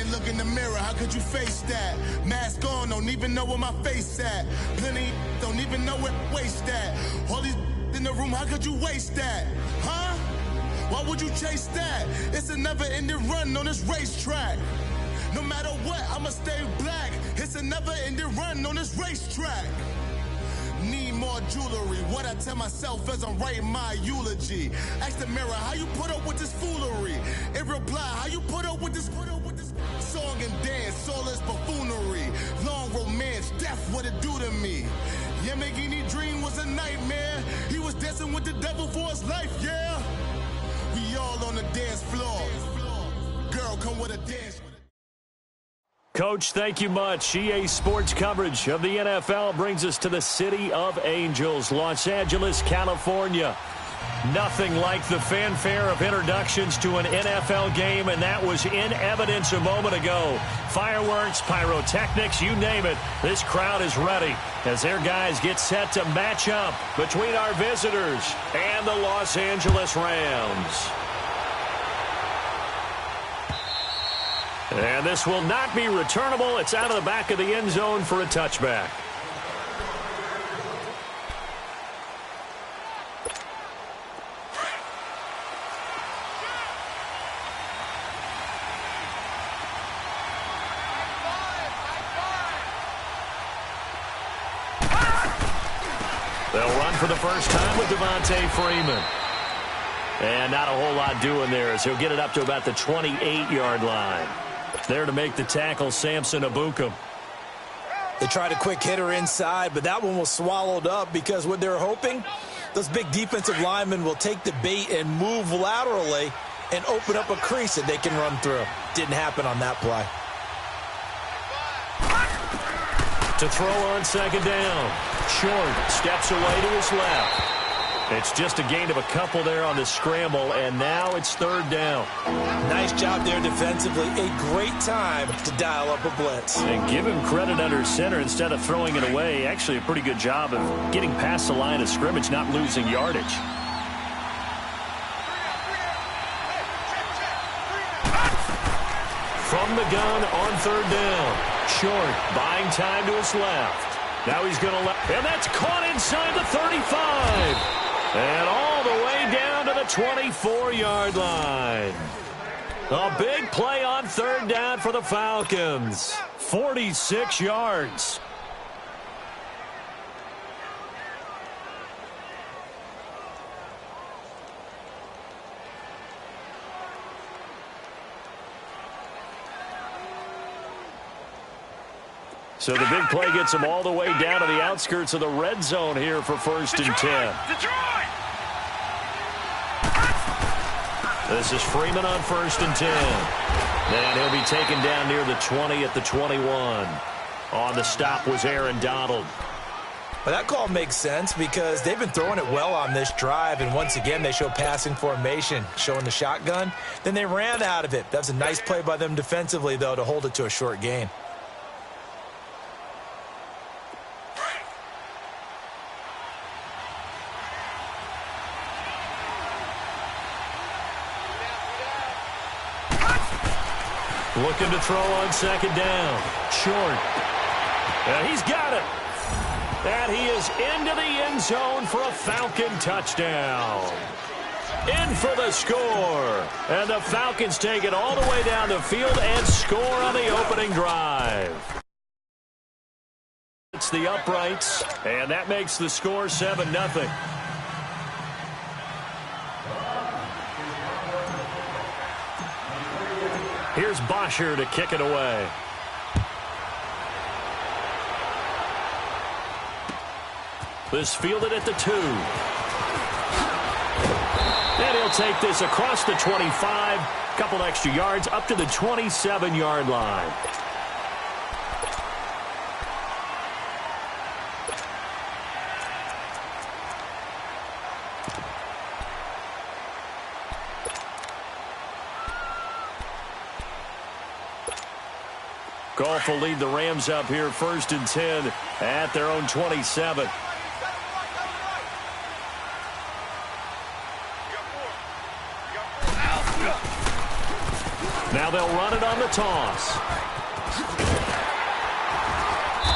can't look in the mirror, how could you face that? Mask on, don't even know where my face at. Plenty don't even know where waste at. All these in the room, how could you waste that? Huh? Why would you chase that? It's a never-ending run on this racetrack. No matter what, I'ma stay black. It's a never-ending run on this racetrack. Need more jewelry. What I tell myself as I'm writing my eulogy. Ask the mirror, how you put up with this foolery? It reply, how you put up with this song and dance, soulless buffoonery. Long romance, death, what it do to me? Yamagini dream was a nightmare. He was dancing with the devil for his life, yeah. We all on the dance floor. Girl, come with a dance. Coach, thank you much. EA Sports coverage of the NFL brings us to the City of Angels, Los Angeles, California. Nothing like the fanfare of introductions to an NFL game, and that was in evidence a moment ago. Fireworks, pyrotechnics, you name it. This crowd is ready as their guys get set to match up between our visitors and the Los Angeles Rams. And this will not be returnable. It's out of the back of the end zone for a touchback. They'll run for the first time with Devontae Freeman. And not a whole lot doing there as he'll get it up to about the 28-yard line. There to make the tackle, Samson Ebukam. They tried a quick hitter inside, but that one was swallowed up because what they're hoping, those big defensive linemen will take the bait and move laterally and open up a crease that they can run through. Didn't happen on that play. To throw on second down. Short steps away to his left. It's just a gain of a couple there on the scramble, and now it's third down. Nice job there defensively. A great time to dial up a blitz. And give him credit under center instead of throwing it away. Actually a pretty good job of getting past the line of scrimmage, not losing yardage. From the gun on third down. Short, buying time to his left. Now he's going to let, and that's caught inside the 35. And all the way down to the 24-yard line. A big play on third down for the Falcons. 46 yards. So the big play gets him all the way down to the outskirts of the red zone here for first and 10. Detroit! This is Freeman on first and 10. And he'll be taken down near the 20 at the 21. On the stop was Aaron Donald. But that call makes sense because they've been throwing it well on this drive, and once again they show passing formation, showing the shotgun. Then they ran out of it. That's a nice play by them defensively, though, to hold it to a short gain. Looking to throw on second down. Short. And he's got it. And he is into the end zone for a Falcon touchdown. In for the score. And the Falcons take it all the way down the field and score on the opening drive. It's the uprights, and that makes the score 7-0. Here's Bosher to kick it away. This fielded at the 2. And he'll take this across the 25. Couple extra yards up to the 27-yard line. Goff will lead the Rams up here first and 10 at their own 27. Now they'll run it on the toss.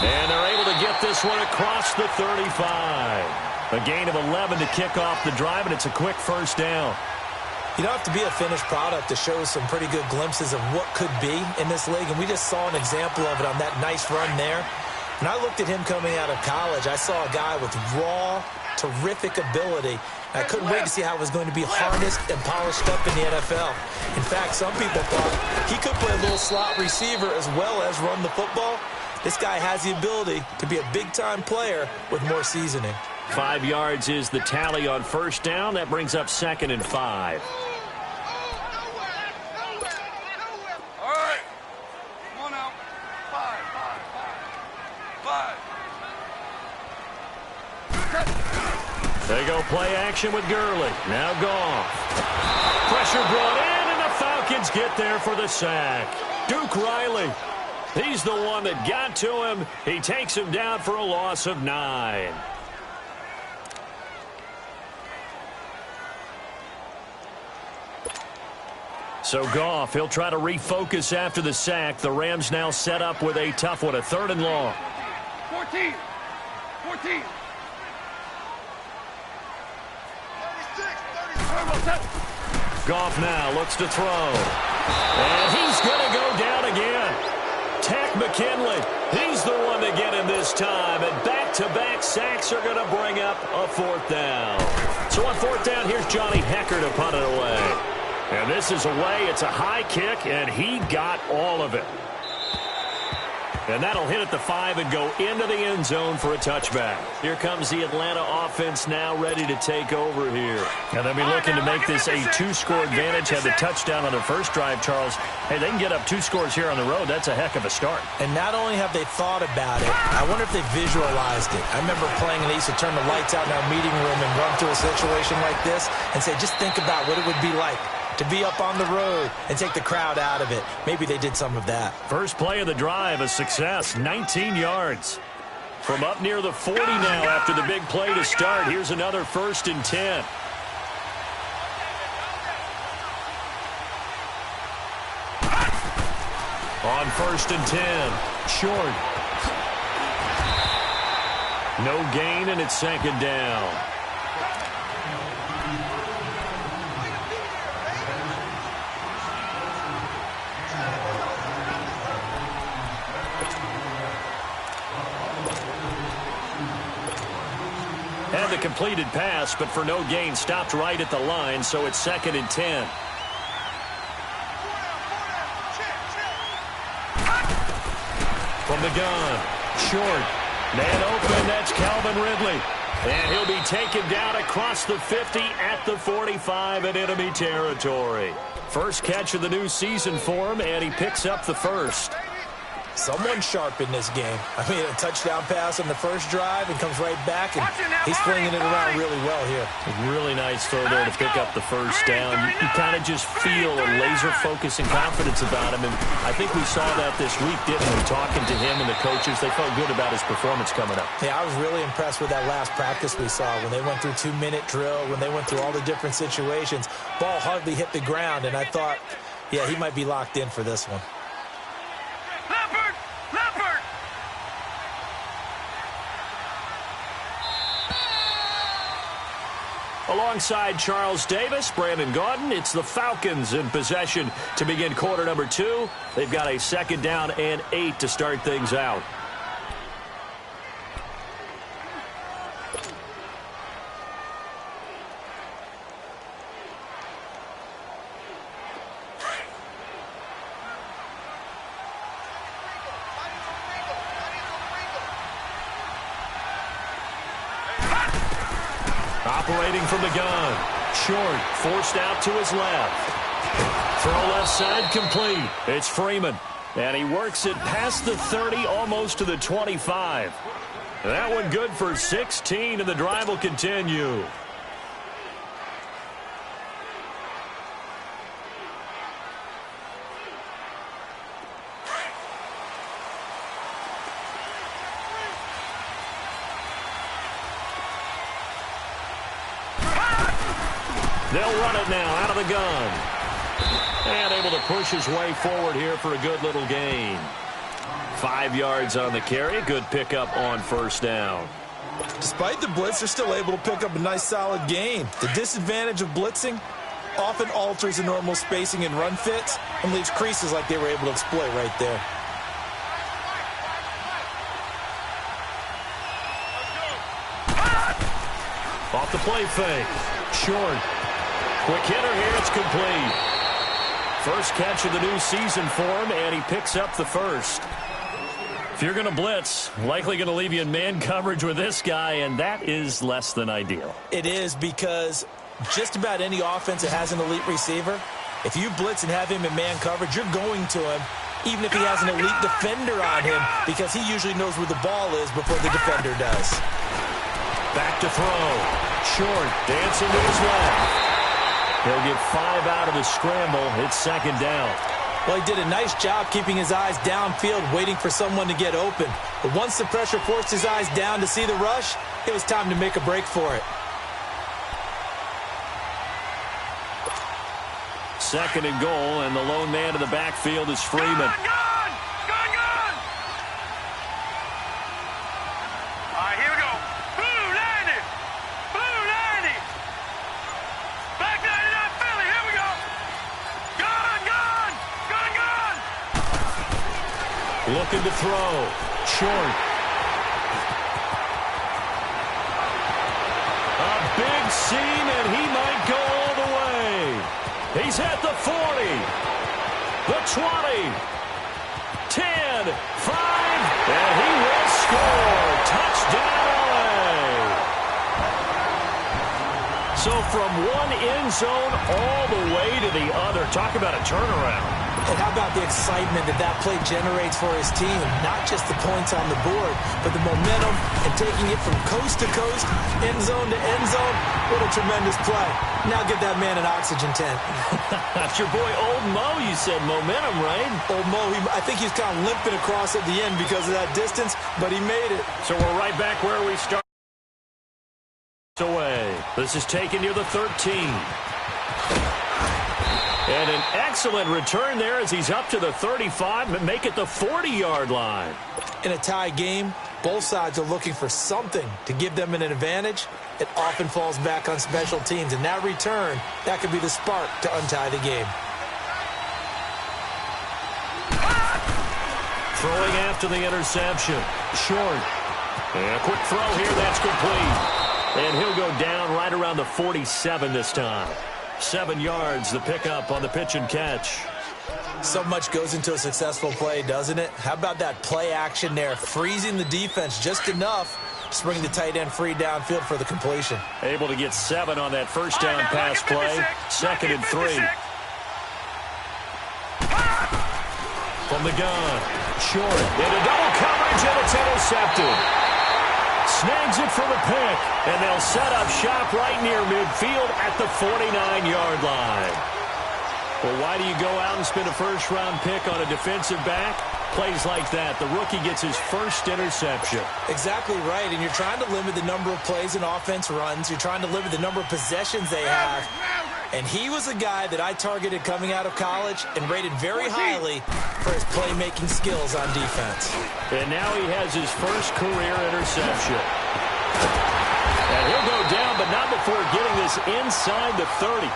And they're able to get this one across the 35. A gain of 11 to kick off the drive, and it's a quick first down. You don't have to be a finished product to show some pretty good glimpses of what could be in this league, and we just saw an example of it on that nice run there. When I looked at him coming out of college, I saw a guy with raw, terrific ability. I couldn't wait to see how it was going to be harnessed and polished up in the NFL. In fact, some people thought he could play a little slot receiver as well as run the football. This guy has the ability to be a big-time player with more seasoning. 5 yards is the tally on first down. That brings up 2nd and 5. All right. Come on out. 5. They go play action with Gurley. Now Goff. Pressure brought in, and the Falcons get there for the sack. Duke Riley. He's the one that got to him. He takes him down for a loss of 9. So Goff, he'll try to refocus after the sack. The Rams now set up with a tough one, a 3rd and long. 14. Goff now looks to throw. And he's going to go down again. Tack McKinley, he's the one to get him this time. And back-to-back sacks are going to bring up a 4th down. So on 4th down, here's Johnny Hecker to punt it away. And this is away. It's a high kick, and he got all of it. And that'll hit at the 5 and go into the end zone for a touchback. Here comes the Atlanta offense now ready to take over here. And they'll be looking to make this a 2-score advantage. Had the touchdown on their first drive, Charles. Hey, they can get up 2 scores here on the road. That's a heck of a start. And not only have they thought about it, I wonder if they visualized it. I remember playing, and they used to turn the lights out in our meeting room and run through a situation like this and say, just think about what it would be like to be up on the road and take the crowd out of it. Maybe they did some of that. First play of the drive, a success, 19 yards. From up near the 40 now after the big play to start. Here's another 1st and 10. On 1st and 10, short. No gain, and it's 2nd down. Had the completed pass, but for no gain, stopped right at the line, so it's 2nd and 10. From the gun, short. Man open, that's Calvin Ridley. And he'll be taken down across the 50 at the 45 in enemy territory. First catch of the new season for him, and he picks up the 1st. Someone sharp in this game. I mean, a touchdown pass on the first drive and comes right back, and he's flinging it around really well here. Really nice throw there to pick up the 1st down. You kind of just feel a laser focus and confidence about him, and I think we saw that this week, didn't we? Talking to him and the coaches, they felt good about his performance coming up. Yeah, I was really impressed with that last practice we saw when they went through 2-minute drill, when they went through all the different situations. Ball hardly hit the ground, and I thought, yeah, he might be locked in for this one. Alongside Charles Davis, Brandon Gaudin, it's the Falcons in possession to begin quarter number 2. They've got a 2nd down and 8 to start things out. Operating from the gun. Short, forced out to his left. Throw left side complete. It's Freeman. And he works it past the 30, almost to the 25. That one good for 16, and the drive will continue. They'll run it now out of the gun. And able to push his way forward here for a good little gain. 5 yards on the carry. Good pickup on first down. Despite the blitz, they're still able to pick up a nice solid gain. The disadvantage of blitzing often alters the normal spacing and run fits and leaves creases like they were able to exploit right there. Off the play fake. Short. Quick hitter here. It's complete. First catch of the new season for him, and he picks up the first. If you're going to blitz, likely going to leave you in man coverage with this guy, and that is less than ideal. It is, because just about any offense that has an elite receiver, if you blitz and have him in man coverage, you're going to him, even if he has an elite defender on him, because he usually knows where the ball is before the defender does. Back to throw. Short, dancing to his left. He'll get 5 out of the scramble. It's second down. Well, he did a nice job keeping his eyes downfield, waiting for someone to get open. But once the pressure forced his eyes down to see the rush, it was time to make a break for it. Second and goal, and the lone man in the backfield is Freeman. Gone! All right, here we go. Blue 90! Blue 90! Back 99 Philly, here we go! Gone! Looking to throw. Short. A big seam, and he might go all the way. He's at the 40, the 20, 10, 5, and he will score. Touchdown, LA. So from one end zone all the way to the other. Talk about a turnaround. And how about the excitement that play generates for his team? Not just the points on the board, but the momentum and taking it from coast to coast, end zone to end zone. What a tremendous play. Now get that man an oxygen tent. That's your boy Old Mo. You said momentum, right? Old Mo, I think he's kind of limping across at the end because of that distance, but he made it. So we're right back where we started. Away. This is taken near the 13. And an excellent return there as he's up to the 35 and make it the 40-yard line. In a tie game, both sides are looking for something to give them an advantage. It often falls back on special teams. And that return, that could be the spark to untie the game. Throwing after the interception. Short. And a quick throw here. That's complete. And he'll go down right around the 47 this time. 7 yards, the pickup on the pitch and catch. So much goes into a successful play, doesn't it? How about that play action there, freezing the defense just enough to bring the tight end free downfield for the completion. Able to get 7 on that first down pass play. 2nd and 3. From the gun. Short. Into double coverage, and it's intercepted. Snags it for the pick, and they'll set up shop right near midfield at the 49-yard line. Well, why do you go out and spend a first-round pick on a defensive back? Plays like that. The rookie gets his first interception. Exactly right, and you're trying to limit the number of plays and offense runs. You're trying to limit the number of possessions they have. And he was a guy that I targeted coming out of college and rated very highly for his playmaking skills on defense. And now he has his first career interception. And he'll go down, but not before getting this inside the 30.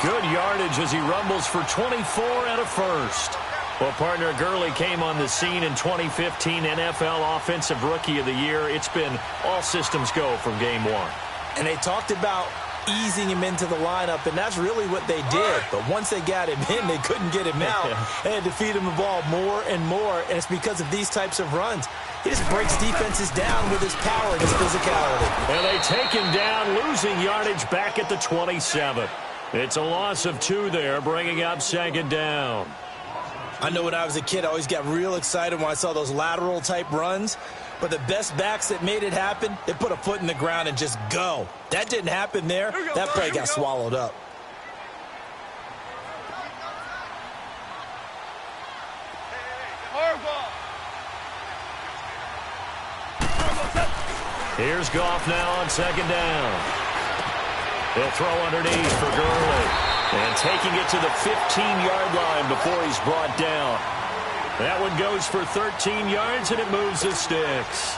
Good yardage as he rumbles for 24 and a first. Well, partner, Gurley came on the scene in 2015 NFL Offensive Rookie of the Year. It's been all systems go from game one. And they talked about easing him into the lineup, and that's really what they did. But once they got him in, they couldn't get him out. They had to feed him the ball more and more, and it's because of these types of runs. He just breaks defenses down with his power and his physicality. And they take him down, losing yardage back at the 27. It's a loss of 2 there, bringing up 2nd down. I know when I was a kid, I always got real excited when I saw those lateral-type runs. But the best backs that made it happen, they put a foot in the ground and just go. That didn't happen there. That play got swallowed up. Here's Goff now on 2nd down. He'll throw underneath for Gurley. And taking it to the 15-yard line before he's brought down. That one goes for 13 yards, and it moves the sticks.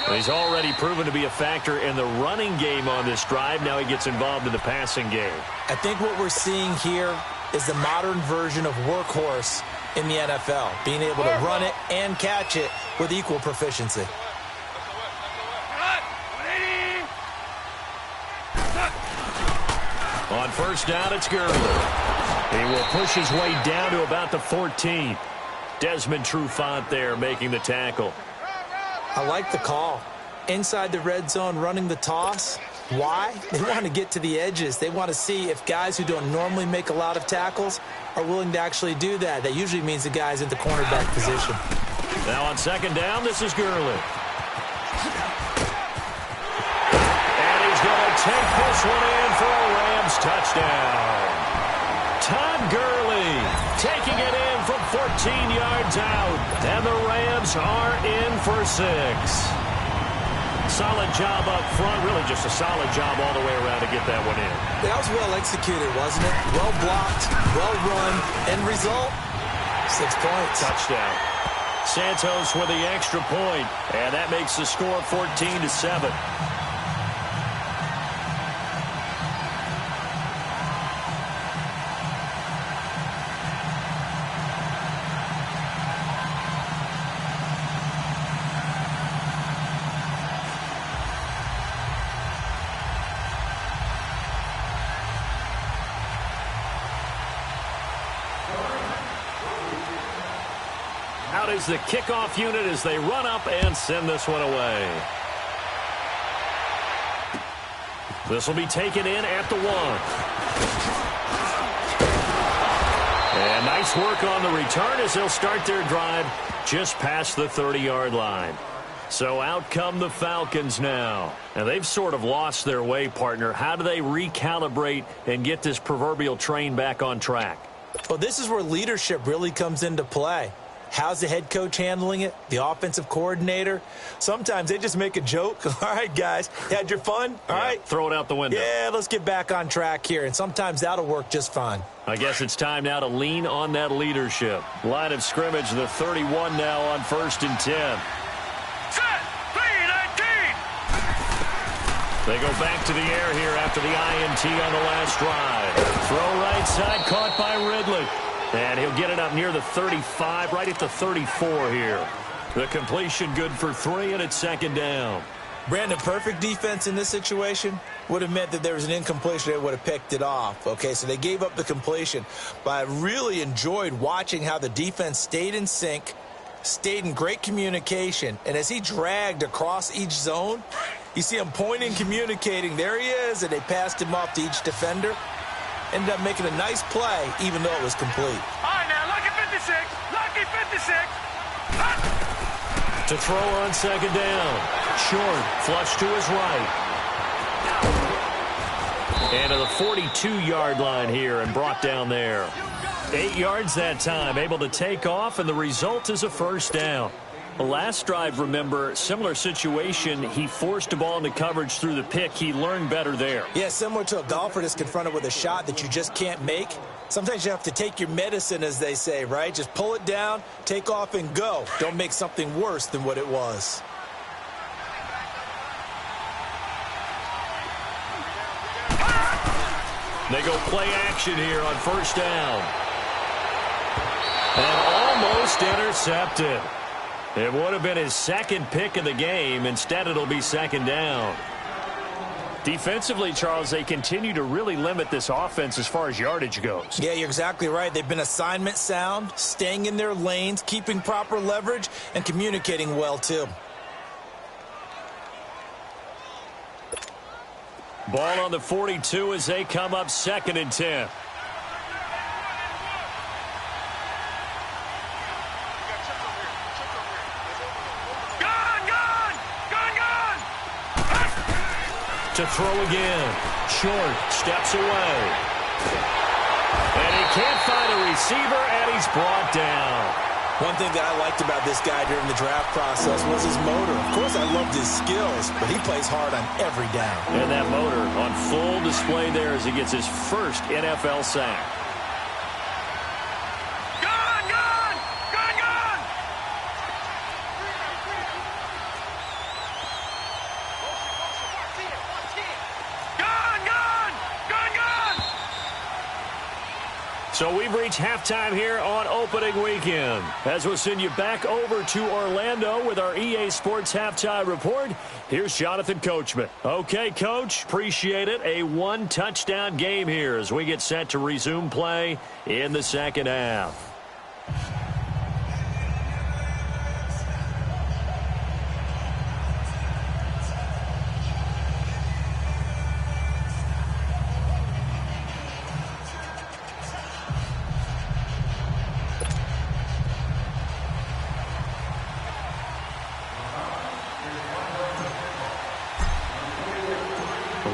He's already proven to be a factor in the running game on this drive. Now he gets involved in the passing game. I think what we're seeing here is the modern version of workhorse in the NFL, being able to run it and catch it with equal proficiency. On first down, it's Gurley. He will push his way down to about the 14. Desmond Trufant there making the tackle. I like the call. Inside the red zone, running the toss. Why? They want to get to the edges. They want to see if guys who don't normally make a lot of tackles are willing to actually do that. That usually means the guy's in the cornerback position. Now on second down, this is Gurley. And he's going to take this one in for a Rams touchdown. Todd Gurley taking it in from 14 yards out. And the Rams are in for 6. Solid job up front. Really just a solid job all the way around to get that one in. That was well executed, wasn't it? Well blocked, well run. End result, 6 points. Touchdown. Santos with the extra point. And that makes the score 14-7. Out is the kickoff unit as they run up and send this one away. This will be taken in at the 1. And nice work on the return as they'll start their drive just past the 30-yard line. So out come the Falcons now. And they've sort of lost their way, partner. How do they recalibrate and get this proverbial train back on track? Well, this is where leadership really comes into play. How's the head coach handling it? The offensive coordinator? Sometimes they just make a joke. All right, guys, you had your fun? All right. Throw it out the window. Yeah, let's get back on track here. And sometimes that'll work just fine. I guess it's time now to lean on that leadership. Line of scrimmage, the 31 now on 1st and 10. Set, 3-19. They go back to the air here after the INT on the last drive. Throw right side, caught by Ridley. And he'll get it up near the 35, right at the 34 here. The completion good for 3, and it's 2nd down. Brandon, perfect defense in this situation would have meant that there was an incompletion. They would have picked it off. Okay, so they gave up the completion. But I really enjoyed watching how the defense stayed in sync, stayed in great communication. And as he dragged across each zone, you see him pointing, communicating. There he is, and they passed him off to each defender. Ended up making a nice play, even though it was complete. All right, now, lucky 56. Lucky 56. To throw on 2nd down. Short, flush to his right. And to the 42-yard line here and brought down there. 8 yards that time, able to take off, and the result is a 1st down. The last drive, remember, similar situation. He forced a ball into coverage through the pick. He learned better there. Yeah, similar to a golfer that's confronted with a shot that you just can't make. Sometimes you have to take your medicine, as they say, right? Just pull it down, take off, and go. Don't make something worse than what it was. They go play action here on 1st down. And almost intercepted. It would have been his 2nd pick of the game. Instead, it'll be 2nd down. Defensively, Charles, they continue to really limit this offense as far as yardage goes. Yeah, you're exactly right. They've been assignment sound, staying in their lanes, keeping proper leverage, and communicating well, too. Ball on the 42 as they come up 2nd and 10. To throw again. Short, steps away. And he can't find a receiver, and he's brought down. One thing that I liked about this guy during the draft process was his motor. Of course, I loved his skills, but he plays hard on every down. And that motor on full display there as he gets his first NFL sack. So we've reached halftime here on opening weekend. As we'll send you back over to Orlando with our EA Sports Halftime Report, here's Jonathan Coachman. Okay, Coach, appreciate it. A one-touchdown game here as we get set to resume play in the second half.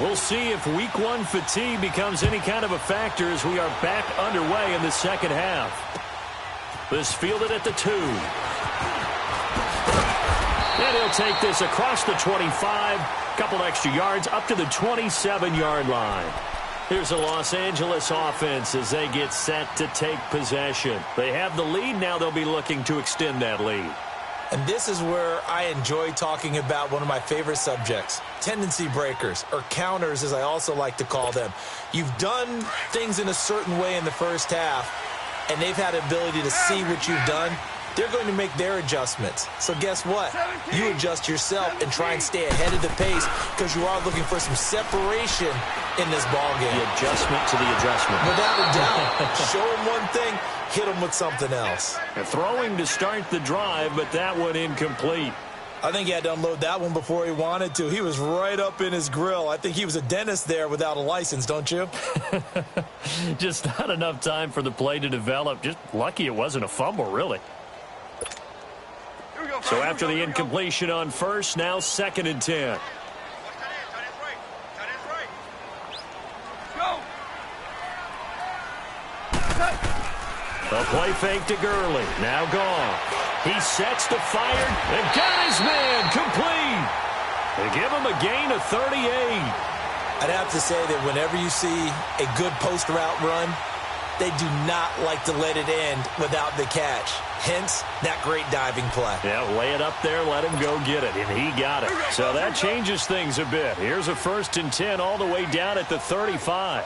We'll see if week one fatigue becomes any kind of a factor as we are back underway in the second half. This fielded at the 2. And he'll take this across the 25, couple extra yards up to the 27-yard line. Here's the Los Angeles offense as they get set to take possession. They have the lead. Now they'll be looking to extend that lead. And this is where I enjoy talking about one of my favorite subjects, tendency breakers, or counters as I also like to call them. You've done things in a certain way in the first half, and they've had the ability to see what you've done. They're going to make their adjustments. So guess what? You adjust yourself and try and stay ahead of the pace because you are looking for some separation in this ball game. The adjustment to the adjustment. Without a doubt. Show them one thing, hit them with something else. And throwing to start the drive, but that one incomplete. I think he had to unload that one before he wanted to. He was right up in his grill. I think he was a dentist there without a license, don't you? Just not enough time for the play to develop. Just lucky it wasn't a fumble, really. So after the incompletion on first, now 2nd and 10. The play fake to Gurley. Now gone. He sets to fire and got his man complete. They give him a gain of 38. I'd have to say that whenever you see a good post route run, they do not like to let it end without the catch. Hence, that great diving play. Yeah, lay it up there, let him go get it, and he got it. So that changes things a bit. Here's a 1st and 10 all the way down at the 35.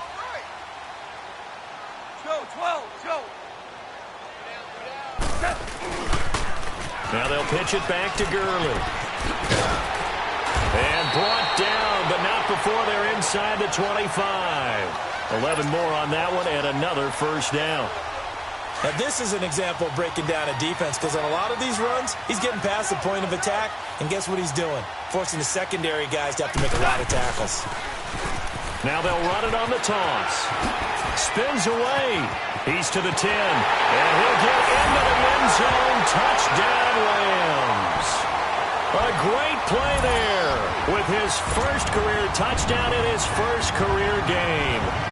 Now they'll pitch it back to Gurley. And brought down, but not before they're inside the 25. 11 more on that one and another 1st down. Now this is an example of breaking down a defense because on a lot of these runs, he's getting past the point of attack, and guess what he's doing? Forcing the secondary guys to have to make a lot of tackles. Now they'll run it on the toss. Spins away. He's to the 10. And he'll get into the end zone. Touchdown, Rams. A great play there with his first career touchdown in his first career game.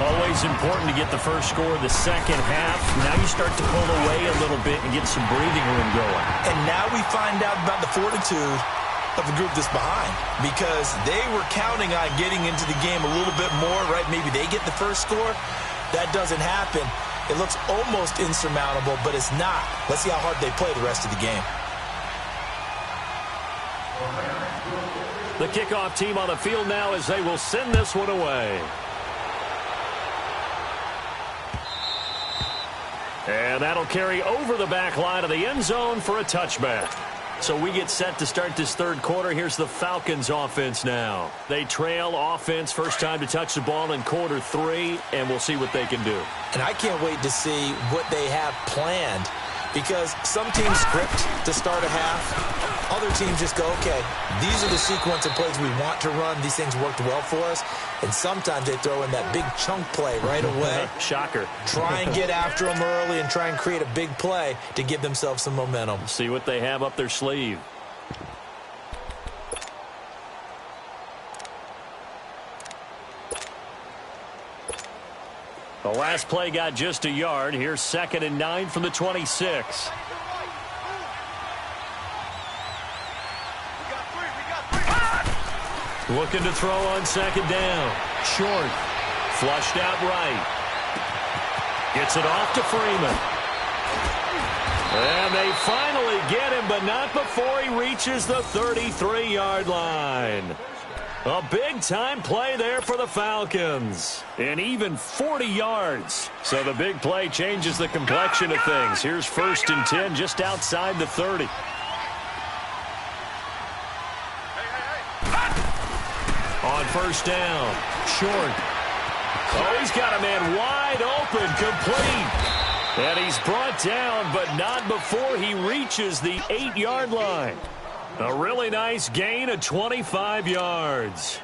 Always important to get the first score of the second half. Now you start to pull away a little bit and get some breathing room going. And now we find out about the fortitude of the group that's behind because they were counting on getting into the game a little bit more, right? Maybe they get the first score. That doesn't happen. It looks almost insurmountable, but it's not. Let's see how hard they play the rest of the game. The kickoff team on the field now as they will send this one away. And that'll carry over the back line of the end zone for a touchback. So we get set to start this third quarter. Here's the Falcons offense now. They trail offense, first time to touch the ball in quarter 3, and we'll see what they can do. And I can't wait to see what they have planned because some teams script to start a half. Other teams just go, okay, these are the sequence of plays we want to run. These things worked well for us. And sometimes they throw in that big chunk play right away. Shocker. Try and get after them early and try and create a big play to give themselves some momentum. See what they have up their sleeve. The last play got just a yard. Here's 2nd and 9 from the 26. Looking to throw on 2nd down. Short. Flushed out right. Gets it off to Freeman. And they finally get him, but not before he reaches the 33-yard line. A big-time play there for the Falcons. And even 40 yards. So the big play changes the complexion of things. Here's 1st and 10 just outside the 30. On 1st down, Short. Oh, he's got a man wide open, complete. And he's brought down, but not before he reaches the 8-yard line. A really nice gain of 25 yards.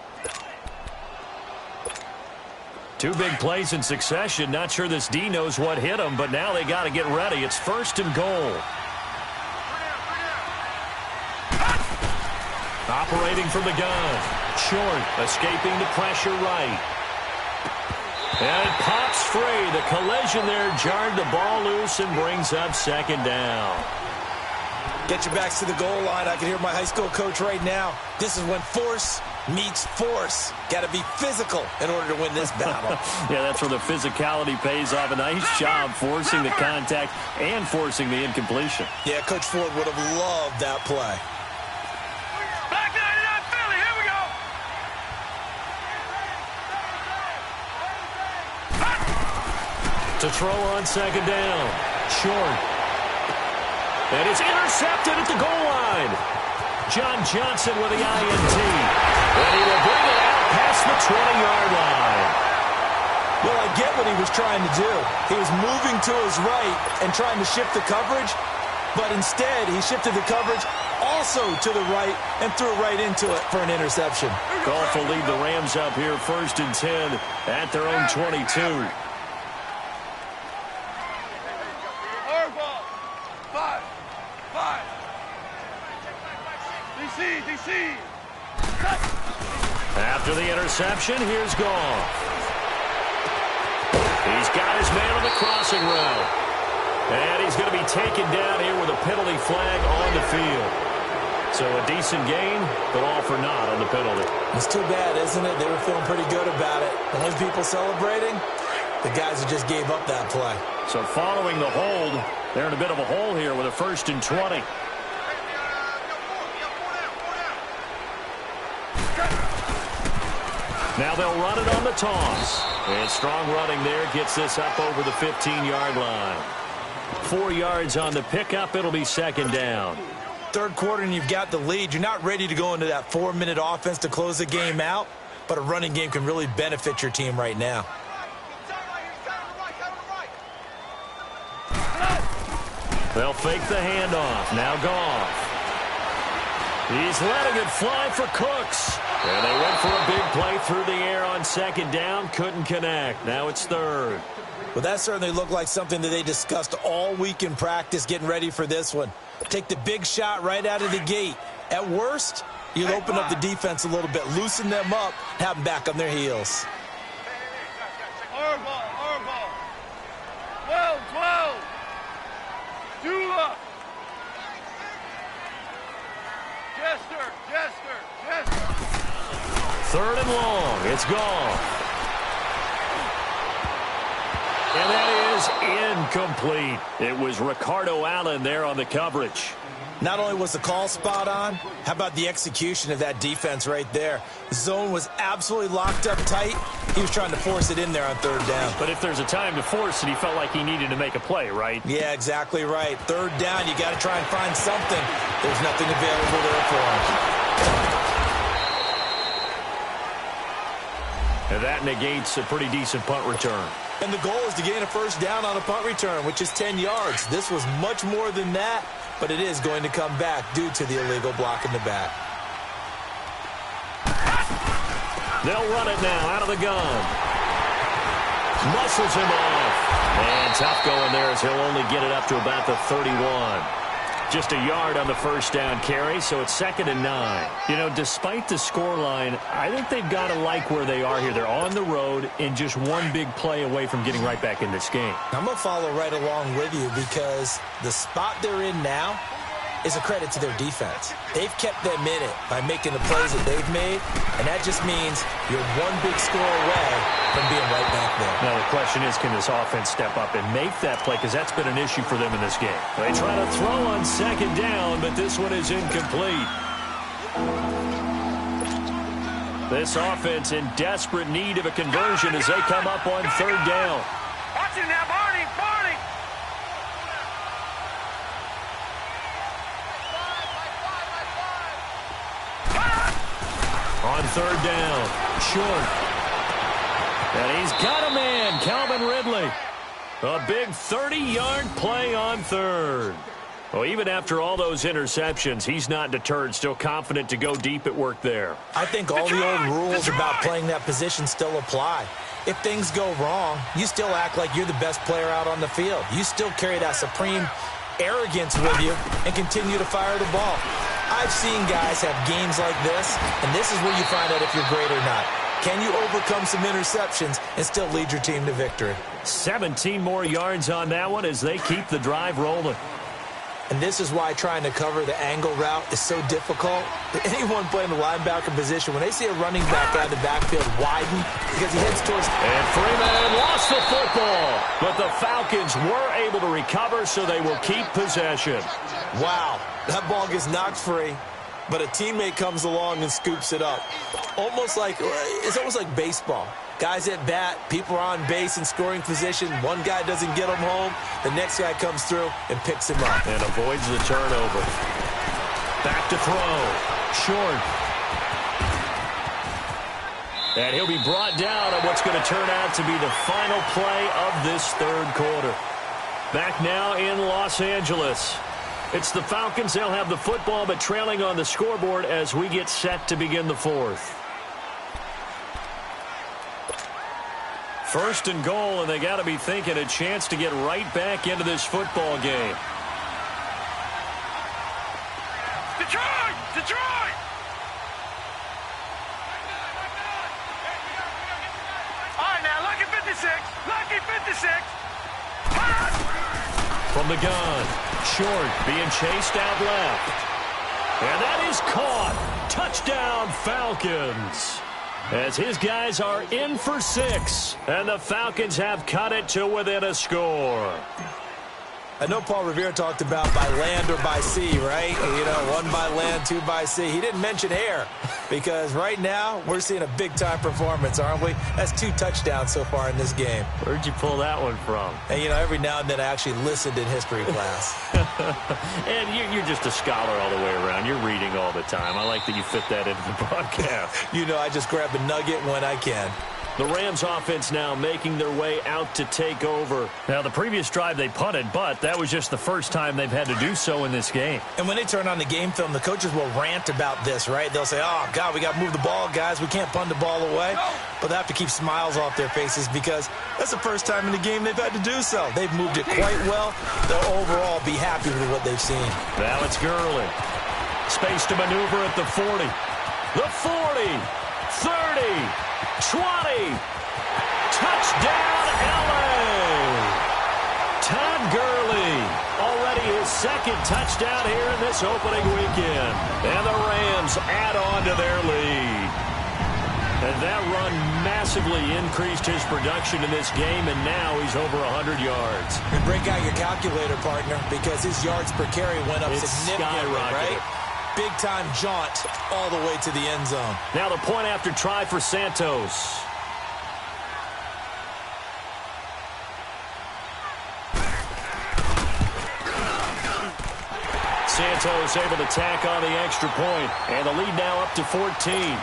2 big plays in succession. Not sure this D knows what hit him, but now they got to get ready. It's 1st and goal. Operating from the gun. Short, escaping the pressure right. And it pops free. The collision there jarred the ball loose and brings up 2nd down. Get your backs to the goal line. I can hear my high school coach right now. This is when force meets force. Got to be physical in order to win this battle. Yeah, that's where the physicality pays off. A nice job forcing the contact and forcing the incompletion. Yeah, Coach Ford would have loved that play. Back 99 Philly, here we go. To throw on 2nd down. Short. And it's intercepted at the goal line. John Johnson with the INT. And he will bring it out past the 20-yard line. Well, I get what he was trying to do. He was moving to his right and trying to shift the coverage, but instead he shifted the coverage also to the right and threw right into it for an interception. Goff will lead the Rams up here 1st and 10 at their own 22. After the interception, here's Goff. He's got his man on the crossing route. And he's going to be taken down here with a penalty flag on the field. So a decent gain, but all for naught on the penalty. It's too bad, isn't it? They were feeling pretty good about it. The only people celebrating, the guys who just gave up that play. So following the hold, they're in a bit of a hole here with a 1st and 20. Now they'll run it on the toss. And strong running there gets this up over the 15-yard line. 4 yards on the pickup. It'll be 2nd down. 3rd quarter and you've got the lead. You're not ready to go into that 4-minute offense to close the game out, but a running game can really benefit your team right now. They'll fake the handoff. Now Goff. He's letting it fly for Cooks. And they went for a big play through the air on 2nd down. Couldn't connect. Now it's 3rd. Well, that certainly looked like something that they discussed all week in practice, getting ready for this one. Take the big shot right out of the gate. At worst, you'll open up the defense a little bit, loosen them up, have them back on their heels. Our ball. 12. Dula. Jester. 3rd and long. It's gone. And that is incomplete. It was Ricardo Allen there on the coverage. Not only was the call spot on, how about the execution of that defense right there? The zone was absolutely locked up tight. He was trying to force it in there on 3rd down. But if there's a time to force it, he felt like he needed to make a play, right? Yeah, exactly right. 3rd down, you got to try and find something. There's nothing available there for him. And that negates a pretty decent punt return. And the goal is to gain a 1st down on a punt return, which is 10 yards. This was much more than that, but it is going to come back due to the illegal block in the back. They'll run it now out of the gun. Muscles him off. And tough going there as he'll only get it up to about the 31. Just a yard on the first down carry, so it's 2nd and 9. You know, despite the scoreline, I think they've got to like where they are here. They're on the road and just one big play away from getting right back in this game. I'm going to follow right along with you because the spot they're in now is a credit to their defense. They've kept them in it by making the plays that they've made, and that just means you're one big score away from being right back there. Now, the question is, can this offense step up and make that play? Because that's been an issue for them in this game. They try to throw on 2nd down, but this one is incomplete. This offense in desperate need of a conversion as they come up on 3rd down. Watch it now, Barney. On 3rd down, short. And he's got a man, Calvin Ridley. A big 30-yard play on 3rd. Well, even after all those interceptions, he's not deterred, still confident to go deep at work there. I think all the old rules about playing that position still apply. If things go wrong, you still act like you're the best player out on the field. You still carry that supreme arrogance with you and continue to fire the ball. I've seen guys have games like this, and this is where you find out if you're great or not. Can you overcome some interceptions and still lead your team to victory? 17 more yards on that one as they keep the drive rolling. And this is why trying to cover the angle route is so difficult. Anyone playing the linebacker position, when they see a running back out of the backfield widen because he heads towards... And Freeman lost the football, but the Falcons were able to recover, so they will keep possession. Wow, that ball gets knocked free, but a teammate comes along and scoops it up. It's almost like baseball. Guys at bat, people are on base in scoring position. One guy doesn't get him home. The next guy comes through and picks him up. And avoids the turnover. Back to throw. Short. And he'll be brought down on what's going to turn out to be the final play of this 3rd quarter. Back now in Los Angeles. It's the Falcons. They'll have the football, but trailing on the scoreboard as we get set to begin the 4th. 1st and goal, and they got to be thinking a chance to get right back into this football game. Detroit! All right, now, lucky 56. From the gun, short, being chased out left. And that is caught. Touchdown, Falcons. As his guys are in for 6, and the Falcons have cut it to within a score. I know Paul Revere talked about by land or by sea, right? You know, 1 by land, 2 by sea. He didn't mention air because right now we're seeing a big-time performance, aren't we? That's 2 touchdowns so far in this game. Where'd you pull that one from? And, you know, every now and then I actually listened in history class. And you're just a scholar all the way around. You're reading all the time. I like that you fit that into the broadcast. You know, I just grab a nugget when I can. The Rams offense now making their way out to take over. Now, the previous drive they punted, but that was just the first time they've had to do so in this game. And when they turn on the game film, the coaches will rant about this, right? They'll say, oh, God, we got to move the ball, guys. We can't punt the ball away. But they have to keep smiles off their faces because that's the first time in the game they've had to do so. They've moved it quite well. They'll overall be happy with what they've seen. Now it's Gurley. Space to maneuver at the 40. The 40. 30. 20. Touchdown, L.A. Todd Gurley, already his 2nd touchdown here in this opening weekend. And the Rams add on to their lead. And that run massively increased his production in this game, and now he's over 100 yards. And break out your calculator, partner, because his yards per carry went up significantly, right? Big-time jaunt all the way to the end zone. Now the point after try for Santos. Santos able to tack on the extra point, and the lead now up to 14.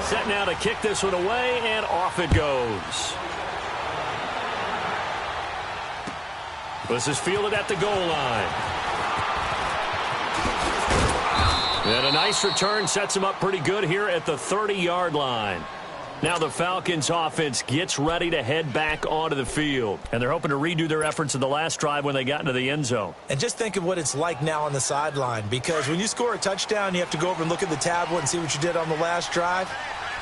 Set now to kick this one away, and off it goes. This is fielded at the goal line. And a nice return sets him up pretty good here at the 30-yard line. Now the Falcons offense gets ready to head back onto the field. And they're hoping to redo their efforts in the last drive when they got into the end zone. And just think of what it's like now on the sideline, because when you score a touchdown, you have to go over and look at the tablet and see what you did on the last drive.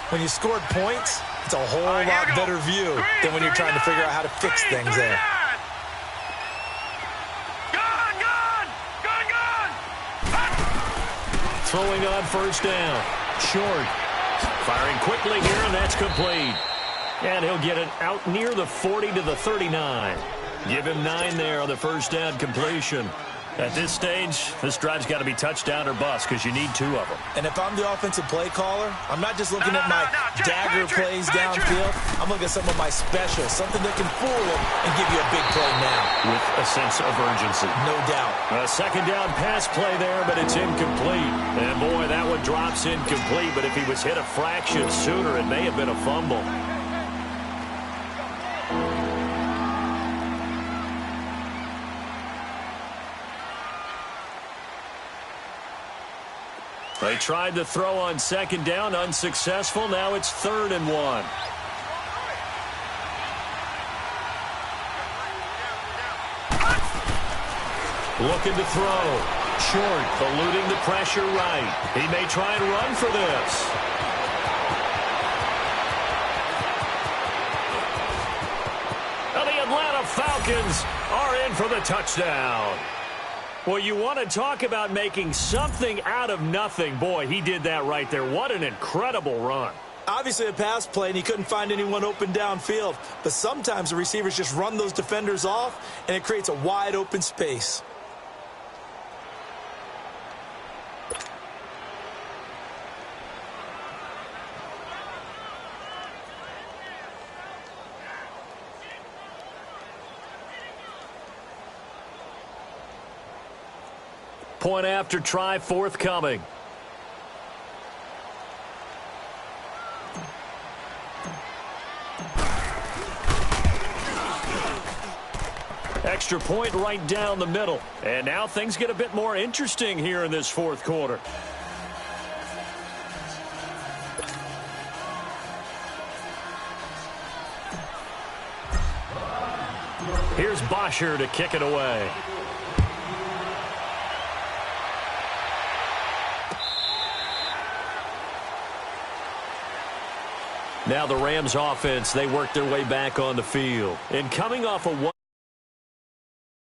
When you scored points, it's a whole lot better view than when you're trying to figure out how to fix things there. Throwing on first down. Short. Firing quickly here, and that's complete. And he'll get it out near the 40 to the 39. Give him 9 there on the first down completion. At this stage, this drive's got to be touchdown or bust because you need 2 of them. And if I'm the offensive play caller, I'm not just looking at my dagger plays downfield. I'm looking at some of my specials, something that can fool them and give you a big play now. With a sense of urgency. No doubt. A second down pass play there, but it's incomplete. And boy, that one drops incomplete, but if he was hit a fraction sooner, it may have been a fumble. They tried to throw on second down, unsuccessful. Now it's 3rd and 1. Looking to throw. Short, eluding the pressure right. He may try and run for this. And the Atlanta Falcons are in for the touchdown. Well, you want to talk about making something out of nothing. Boy, he did that right there. What an incredible run. Obviously a pass play, and he couldn't find anyone open downfield. But sometimes the receivers just run those defenders off, and it creates a wide open space. Point after try forthcoming. Extra point right down the middle. And now things get a bit more interesting here in this 4th quarter. Here's Bosher to kick it away. Now the Rams offense, they work their way back on the field. And coming off a one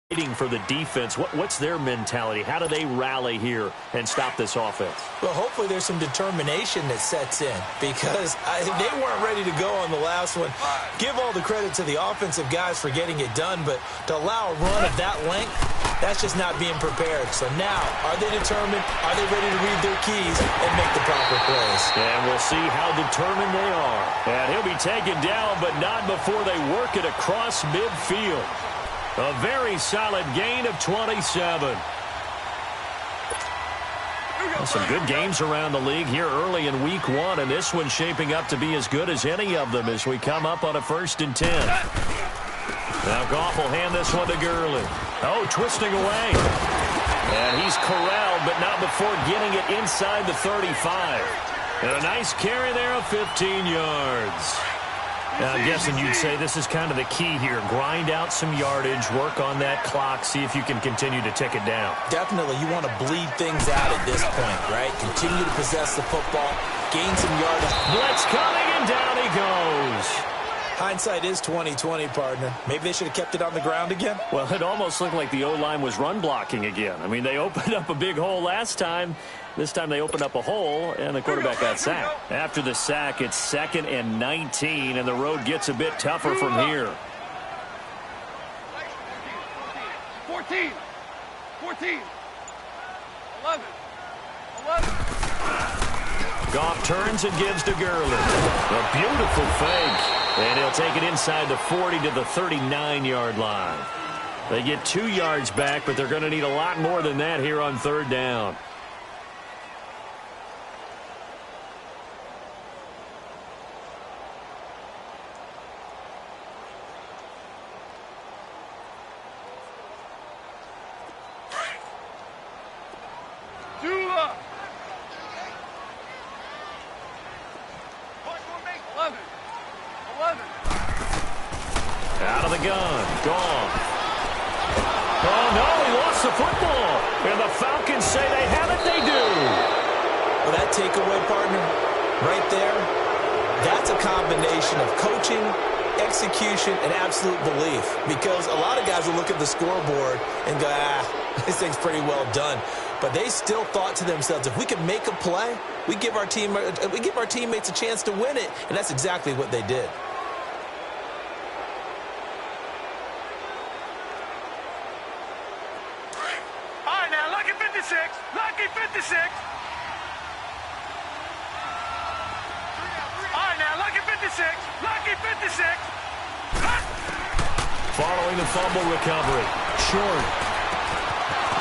waiting for the defense, what's their mentality? How do they rally here and stop this offense? Well, hopefully there's some determination that sets in, because they weren't ready to go on the last one. Give all the credit to the offensive guys for getting it done, but to allow a run of that length, that's just not being prepared. So now, are they determined? Are they ready to read their keys and make the proper plays? And we'll see how determined they are. And he'll be taken down, but not before they work it across midfield. A very solid gain of 27. Some good games around the league here early in week 1, and this one's shaping up to be as good as any of them as we come up on a 1st and 10. Now Goff will hand this one to Gurley. Oh, twisting away. And he's corralled, but not before getting it inside the 35. And a nice carry there of 15 yards. Now, I'm guessing you'd say this is kind of the key here. Grind out some yardage, work on that clock, see if you can continue to tick it down. Definitely, you want to bleed things out at this point, right? Continue to possess the football, gain some yardage. Blitz coming, and down he goes. Hindsight is 20/20, partner. Maybe they should have kept it on the ground again. Well, it almost looked like the O-line was run blocking again. I mean, they opened up a big hole last time. This time they opened up a hole, and the quarterback got sacked. After the sack, it's 2nd and 19, and the road gets a bit tougher from here. 14. 11. Goff turns and gives to Gurley. A beautiful fake. And he'll take it inside the 40 to the 39-yard line. They get 2 yards back, but they're going to need a lot more than that here on 3rd down. Out of the gun. Gone. Oh, no, he lost the football. And the Falcons say they have it. They do. Well, that takeaway, partner, right there, that's a combination of coaching, execution, and absolute belief. Because a lot of guys will look at the scoreboard and go, this thing's pretty well done. But they still thought to themselves, if we can make a play, we give our teammates a chance to win it. And that's exactly what they did. All right, now, lucky 56. Lucky 56. All right, now, lucky 56. Lucky 56. Following the fumble recovery. Short.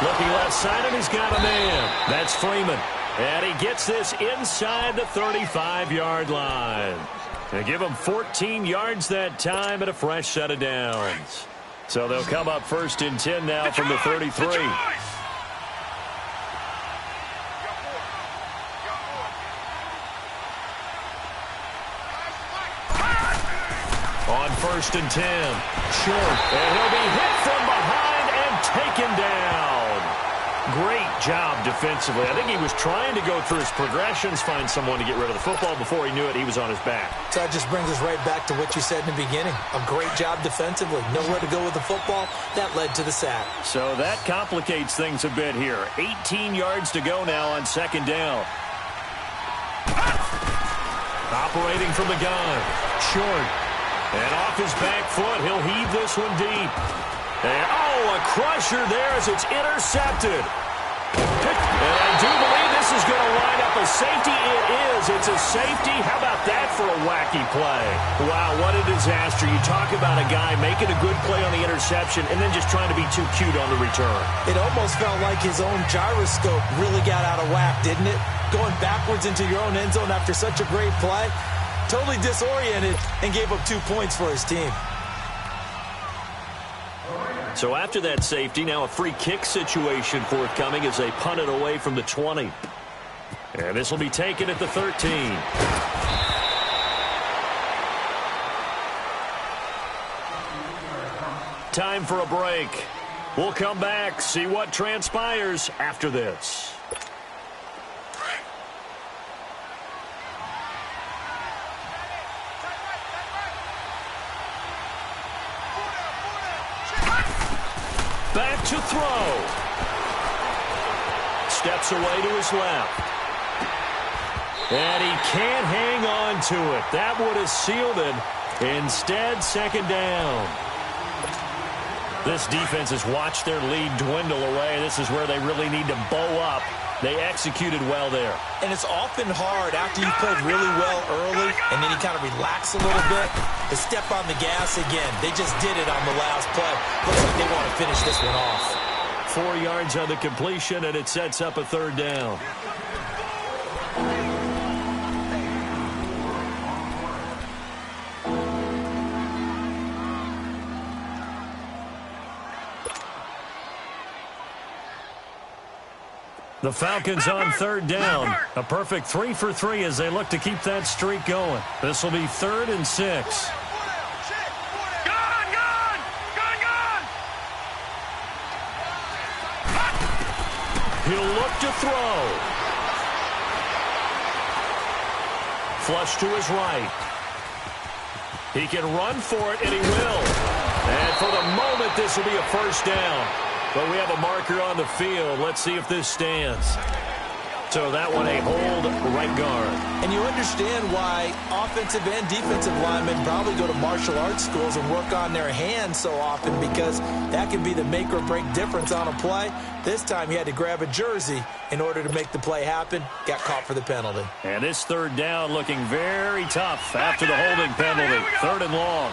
Looking left side, and he's got a man. That's Freeman. And he gets this inside the 35-yard line. They give him 14 yards that time and a fresh set of downs. So they'll come up 1st and 10 now from the 33. On 1st and 10. Short. And he'll be hit from behind and taken down. Great job defensively. I think he was trying to go through his progressions, find someone to get rid of the football. Before he knew it, he was on his back. So that just brings us right back to what you said in the beginning. A great job defensively. Nowhere to go with the football. That led to the sack. So that complicates things a bit here. 18 yards to go now on 2nd down. Operating from the gun. Short. And off his back foot, he'll heave this one deep. And, a crusher there as it's intercepted. And I do believe this is going to line up a safety. It is. It's a safety. How about that for a wacky play? Wow, what a disaster. You talk about a guy making a good play on the interception and then just trying to be too cute on the return. It almost felt like his own gyroscope really got out of whack, didn't it? Going backwards into your own end zone after such a great play. Totally disoriented and gave up 2 points for his team. So after that safety, now a free kick situation forthcoming as they punt it away from the 20. And this will be taken at the 13. Time for a break. We'll come back, see what transpires after this. Back to throw. Steps away to his left. And he can't hang on to it. That would have sealed it. Instead, 2nd down. This defense has watched their lead dwindle away. This is where they really need to bow up. They executed well there. And it's often hard after you've played really well early and then you kind of relax a little bit to step on the gas again. They just did it on the last play. Looks like they want to finish this one off. 4 yards on the completion, and it sets up a 3rd down. The Falcons on 3rd down. A perfect 3 for 3 as they look to keep that streak going. This will be 3rd and 6. He'll look to throw. Flush to his right. He can run for it, and he will. And for the moment, this will be a 1st down. But we have a marker on the field. Let's see if this stands. So that one a hold right guard. And you understand why offensive and defensive linemen probably go to martial arts schools and work on their hands so often, because that can be the make or break difference on a play. This time he had to grab a jersey in order to make the play happen. Got caught for the penalty. And this 3rd down looking very tough after the holding penalty. 3rd and long.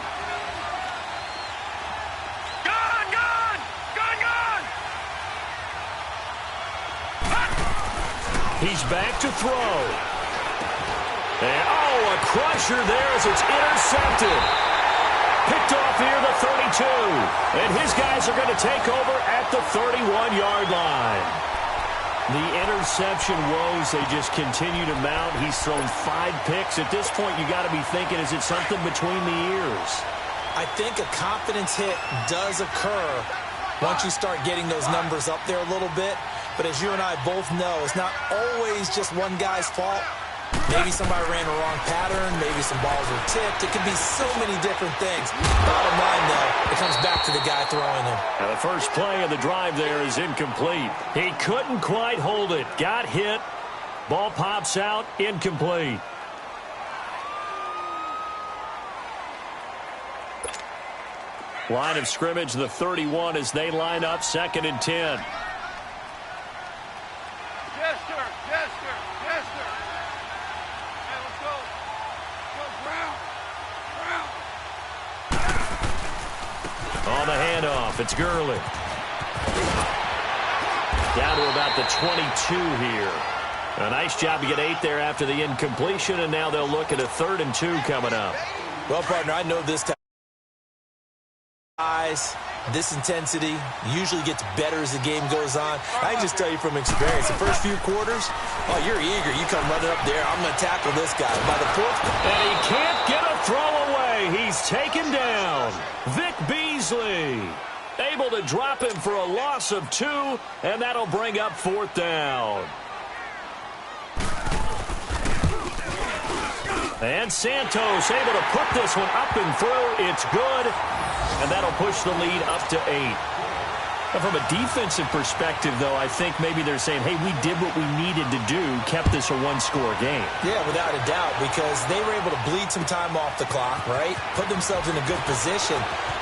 He's back to throw. And, a crusher there as it's intercepted. Picked off here, the 32. And his guys are going to take over at the 31-yard line. The interception woes, they just continue to mount. He's thrown 5 picks. At this point, you got to be thinking, is it something between the ears? I think a confidence hit does occur once you start getting those numbers up there a little bit. But as you and I both know, it's not always just one guy's fault. Maybe somebody ran the wrong pattern. Maybe some balls were tipped. It could be so many different things. Bottom line, though, it comes back to the guy throwing them. Now the first play of the drive there is incomplete. He couldn't quite hold it. Got hit. Ball pops out. Incomplete. Line of scrimmage, the 31 as they line up 2nd and 10. Yes, sir. Yes, sir. Yes, sir. Hey, let's go. Go, Brown. On the handoff, it's Gurley. Down to about the 22 here. A nice job to get 8 there after the incompletion, and now they'll look at a 3rd and 2 coming up. Well, partner, I know this time. This intensity usually gets better as the game goes on. I can just tell you from experience, the first few quarters, oh, you're eager. You come running up there. I'm going to tackle this guy. By the 4th. And he can't get a throw away. He's taken down. Vic Beasley able to drop him for a loss of 2, and that'll bring up 4th down. And Santos able to put this one up and through. It's good. And that'll push the lead up to 8. Now, from a defensive perspective, though, I think maybe they're saying, hey, we did what we needed to do, kept this a one-score game. Yeah, without a doubt, because they were able to bleed some time off the clock, right? Put themselves in a good position,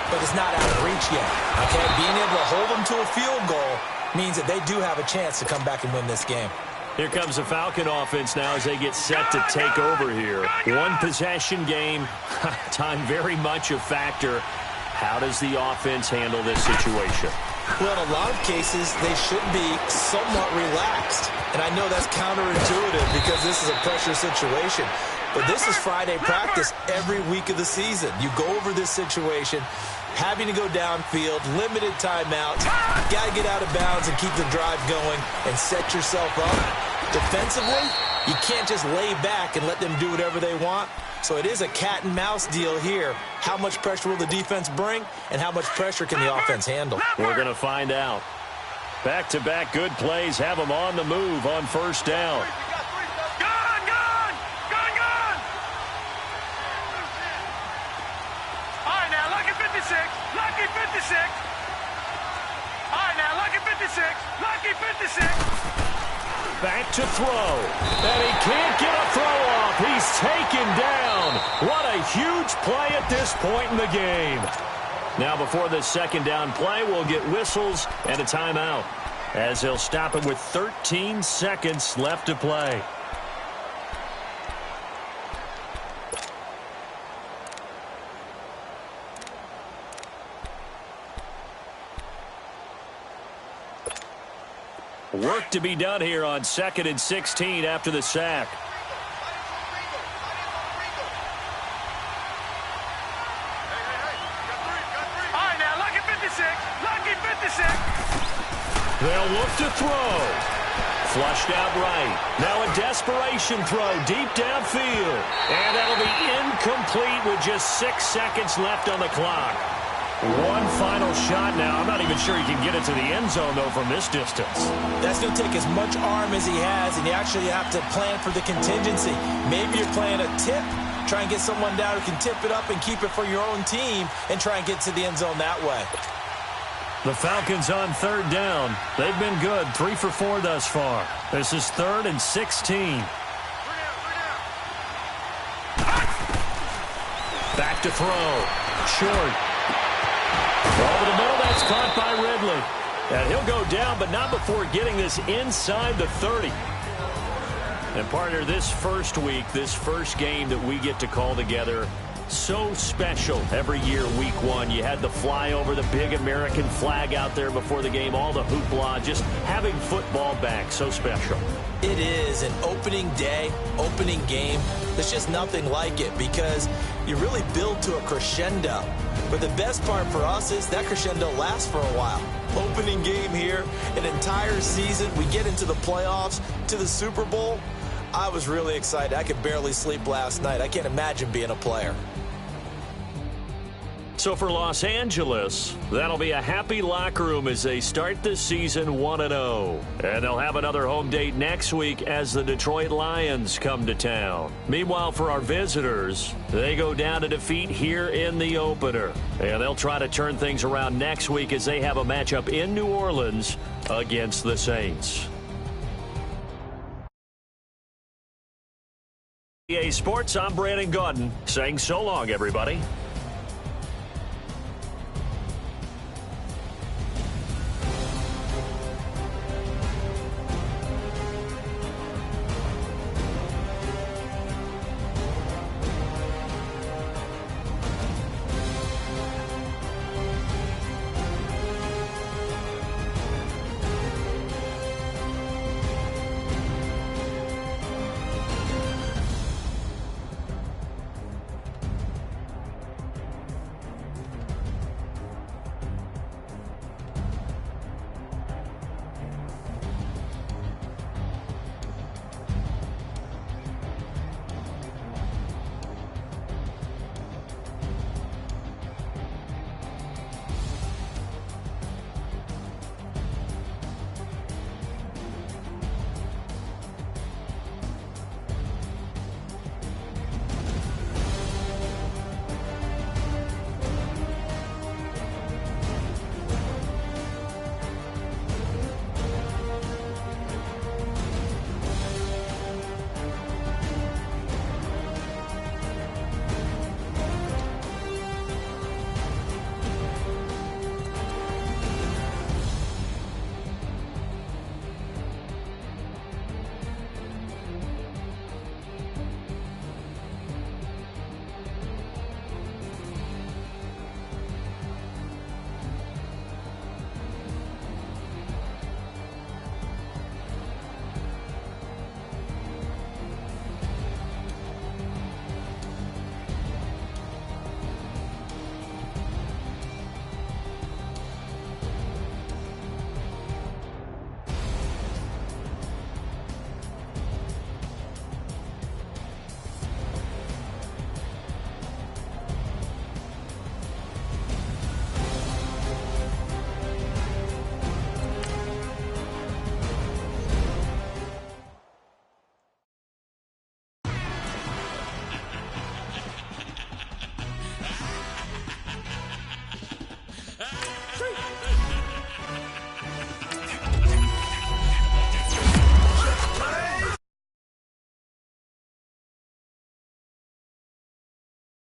but it's not out of reach yet. Okay, being able to hold them to a field goal means that they do have a chance to come back and win this game. Here comes the Falcon offense now as they get set to take over here. One possession game, time very much a factor. How does the offense handle this situation? Well, in a lot of cases, they should be somewhat relaxed. And I know that's counterintuitive because this is a pressure situation. But this is Friday practice every week of the season. You go over this situation, having to go downfield, limited timeouts, got to get out of bounds and keep the drive going and set yourself up. Defensively, you can't just lay back and let them do whatever they want. So it is a cat and mouse deal here. How much pressure will the defense bring, and how much pressure can the offense handle? We're going to find out. Back-to-back good plays have them on the move on 1st down. Gun! All right, now, lucky 56. Lucky 56. All right, now, lucky 56. Lucky 56. Back to throw. And he can't get a throw off. He's taken down. What a huge play at this point in the game. Now before this 2nd down play, we'll get whistles and a timeout as he'll stop it with 13 seconds left to play. Work to be done here on 2nd and 16 after the sack. All right, now, lucky 56. Lucky 56. They'll look to throw. Flushed out right. Now a desperation throw deep downfield. And that'll be incomplete with just 6 seconds left on the clock. One final shot now. I'm not even sure he can get it to the end zone, though, from this distance. That's going to take as much arm as he has, and you actually have to plan for the contingency. Maybe you're playing a tip. Try and get someone down who can tip it up and keep it for your own team and try and get to the end zone that way. The Falcons on 3rd down. They've been good, 3 for 4 thus far. This is 3rd and 16. Back to throw. Short. Over the middle, that's caught by Ridley. And he'll go down, but not before getting this inside the 30. And, partner, this first week, this first game that we get to call together, so special every year, week 1. You had the flyover, the big American flag out there before the game, all the hoopla, just having football back, so special. It is an opening day, opening game. There's just nothing like it because you really build to a crescendo. But the best part for us is that crescendo lasts for a while. Opening game here, an entire season. We get into the playoffs, to the Super Bowl. I was really excited. I could barely sleep last night. I can't imagine being a player. So for Los Angeles, that'll be a happy locker room as they start the season 1-0. And they'll have another home date next week as the Detroit Lions come to town. Meanwhile, for our visitors, they go down to defeat here in the opener. And they'll try to turn things around next week as they have a matchup in New Orleans against the Saints. EA Sports, I'm Brandon Gaudin saying so long, everybody.